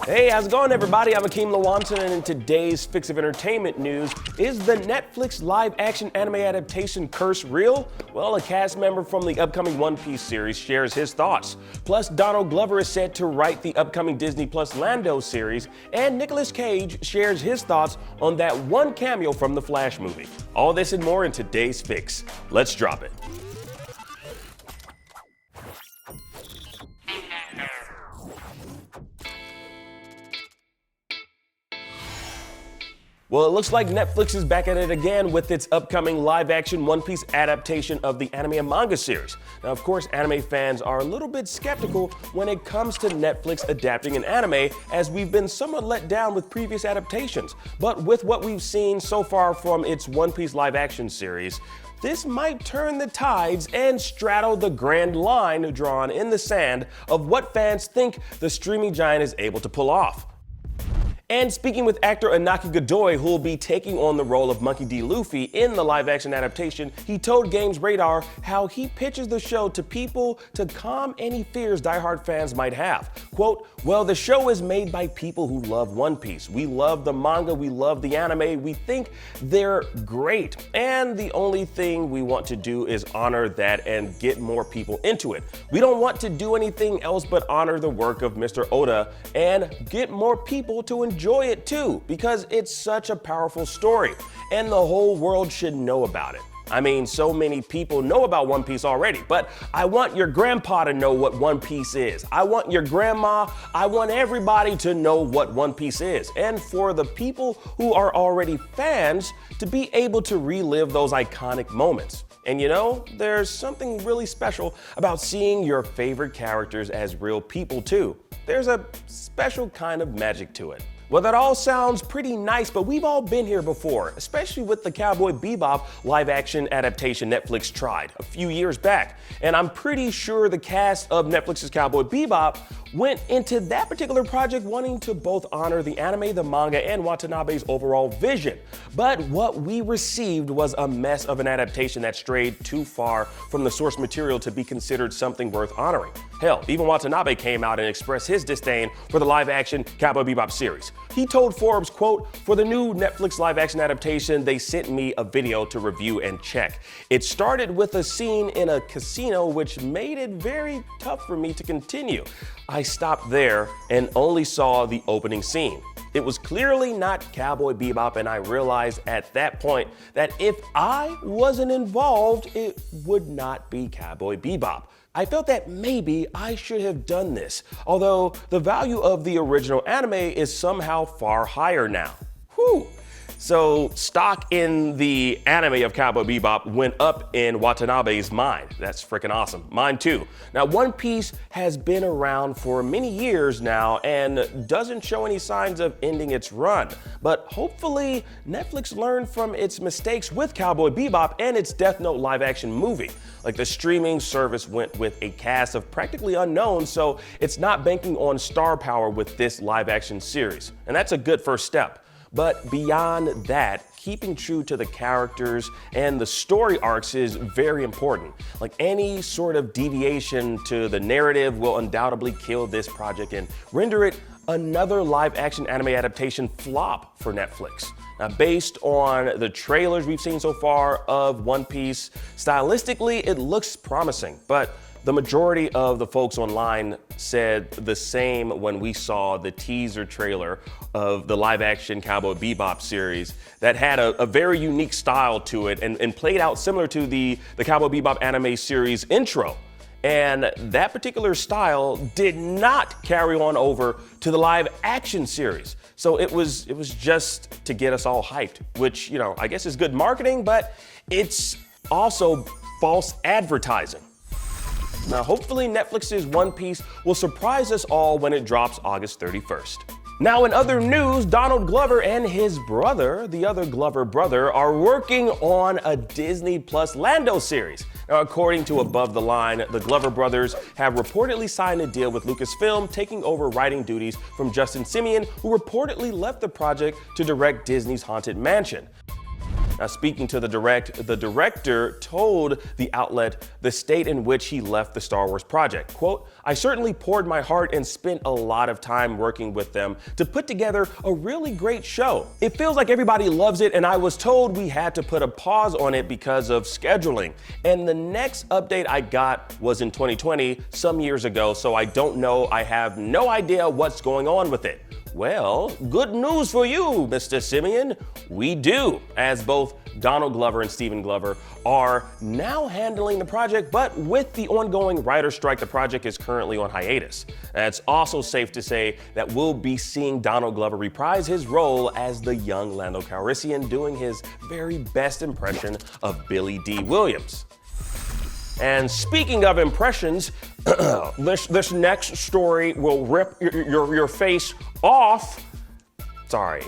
Hey, how's it going, everybody? I'm Akeem Lawanson, and in today's Fix of Entertainment news, is the Netflix live-action anime adaptation curse real? Well, a cast member from the upcoming One Piece series shares his thoughts. Plus, Donald Glover is set to write the upcoming Disney Plus Lando series, and Nicolas Cage shares his thoughts on that one cameo from the Flash movie. All this and more in today's Fix. Let's drop it. Well, it looks like Netflix is back at it again with its upcoming live-action One Piece adaptation of the anime and manga series. Now, of course, anime fans are a little bit skeptical when it comes to Netflix adapting an anime, as we've been somewhat let down with previous adaptations. But with what we've seen so far from its One Piece live-action series, this might turn the tides and straddle the grand line drawn in the sand of what fans think the streaming giant is able to pull off. And speaking with actor Inaki Godoy, who will be taking on the role of Monkey D. Luffy in the live-action adaptation, he told GamesRadar how he pitches the show to people to calm any fears diehard fans might have. Quote, "Well, the show is made by people who love One Piece. We love the manga, we love the anime, we think they're great. And the only thing we want to do is honor that and get more people into it. We don't want to do anything else but honor the work of Mr. Oda and get more people to enjoy it too, because it's such a powerful story and the whole world should know about it. I mean, so many people know about One Piece already, but I want your grandpa to know what One Piece is. I want your grandma, I want everybody to know what One Piece is. And for the people who are already fans to be able to relive those iconic moments. And you know, there's something really special about seeing your favorite characters as real people too. There's a special kind of magic to it. Well, that all sounds pretty nice, but we've all been here before, especially with the Cowboy Bebop live-action adaptation Netflix tried a few years back. And I'm pretty sure the cast of Netflix's Cowboy Bebop went into that particular project wanting to both honor the anime, the manga, and Watanabe's overall vision. But what we received was a mess of an adaptation that strayed too far from the source material to be considered something worth honoring. Hell, even Watanabe came out and expressed his disdain for the live-action Cowboy Bebop series. He told Forbes, quote, "For the new Netflix live-action adaptation, they sent me a video to review and check. It started with a scene in a casino which made it very tough for me to continue. I stopped there and only saw the opening scene. It was clearly not Cowboy Bebop, and I realized at that point that if I wasn't involved, it would not be Cowboy Bebop. I felt that maybe I should have done this, although the value of the original anime is somehow far higher now." Whew. So stock in the anime of Cowboy Bebop went up in Watanabe's mind. That's freaking awesome. Mine too. Now, One Piece has been around for many years now and doesn't show any signs of ending its run. But hopefully Netflix learned from its mistakes with Cowboy Bebop and its Death Note live-action movie. Like, the streaming service went with a cast of practically unknowns, so it's not banking on star power with this live-action series. And that's a good first step. But beyond that, keeping true to the characters and the story arcs is very important. Like, any sort of deviation to the narrative will undoubtedly kill this project and render it another live-action anime adaptation flop for Netflix. Now, based on the trailers we've seen so far of One Piece, stylistically it looks promising, but the majority of the folks online said the same when we saw the teaser trailer of the live-action Cowboy Bebop series that had a very unique style to it and played out similar to the Cowboy Bebop anime series intro. And that particular style did not carry on over to the live-action series. So it was just to get us all hyped, which, you know, I guess is good marketing, but it's also false advertising. Now, hopefully Netflix's One Piece will surprise us all when it drops August 31st. Now, in other news, Donald Glover and his brother, the other Glover brother, are working on a Disney Plus Lando series. Now, according to Above the Line, the Glover brothers have reportedly signed a deal with Lucasfilm, taking over writing duties from Justin Simien, who reportedly left the project to direct Disney's Haunted Mansion. Now, speaking to the director told the outlet the state in which he left the Star Wars project. Quote, "I certainly poured my heart and spent a lot of time working with them to put together a really great show. It feels like everybody loves it, and I was told we had to put a pause on it because of scheduling. And the next update I got was in 2020, some years ago, so I don't know, I have no idea what's going on with it." Well, good news for you, Mr. Simeon. We do, as both Donald Glover and Stephen Glover are now handling the project, but with the ongoing writer strike, the project is currently on hiatus. And it's also safe to say that we'll be seeing Donald Glover reprise his role as the young Lando Calrissian, doing his very best impression of Billy D. Williams. And speaking of impressions, this next story will rip your face off. Sorry,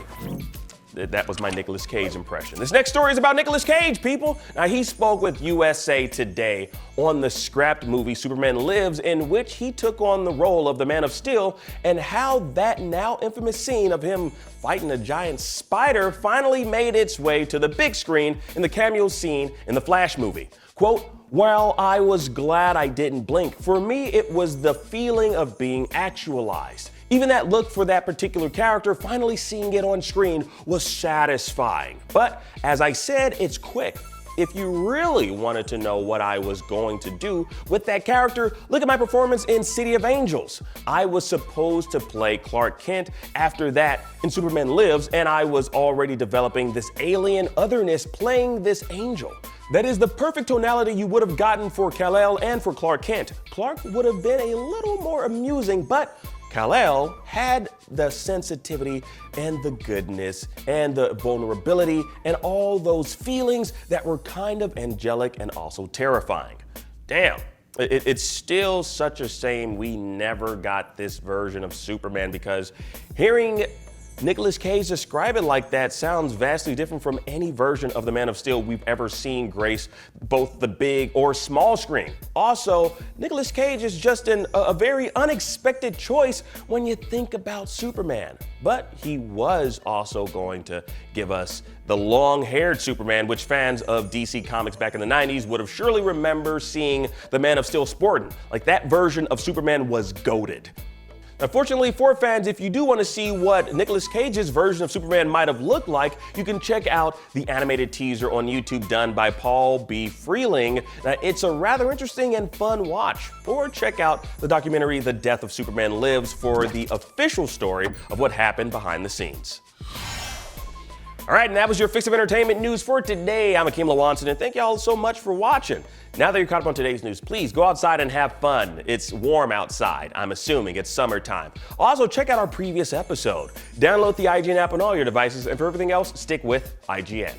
that was my Nicolas Cage impression. This next story is about Nicolas Cage, people. Now, he spoke with USA Today on the scrapped movie Superman Lives, in which he took on the role of the Man of Steel, and how that now infamous scene of him fighting a giant spider finally made its way to the big screen in the cameo scene in the Flash movie. Quote, "Well, I was glad I didn't blink. For me, it was the feeling of being actualized. Even that look for that particular character, finally seeing it on screen was satisfying. But as I said, it's quick. If you really wanted to know what I was going to do with that character, look at my performance in City of Angels. I was supposed to play Clark Kent after that in Superman Lives, and I was already developing this alien otherness playing this angel. That is the perfect tonality you would have gotten for Kal-El and for Clark Kent. Clark would have been a little more amusing, but Kal-El had the sensitivity and the goodness and the vulnerability and all those feelings that were kind of angelic and also terrifying. Damn. It's still such a shame we never got this version of Superman, because hearing Nicolas Cage describe it like that sounds vastly different from any version of the Man of Steel we've ever seen grace both the big or small screen. Also, Nicolas Cage is just a very unexpected choice when you think about Superman. But he was also going to give us the long-haired Superman, which fans of DC Comics back in the 90s would have surely remember seeing the Man of Steel sporting. Like, that version of Superman was goated. Unfortunately for fans, if you do want to see what Nicolas Cage's version of Superman might have looked like, you can check out the animated teaser on YouTube done by Paul B. Freeling. It's a rather interesting and fun watch. Or check out the documentary The Death of Superman Lives for the official story of what happened behind the scenes. All right, and that was your fix of entertainment news for today. I'm Akeem Lawanson, and thank y'all so much for watching. Now that you're caught up on today's news, please go outside and have fun. It's warm outside. I'm assuming it's summertime. Also, check out our previous episode. Download the IGN app on all your devices, and for everything else, stick with IGN.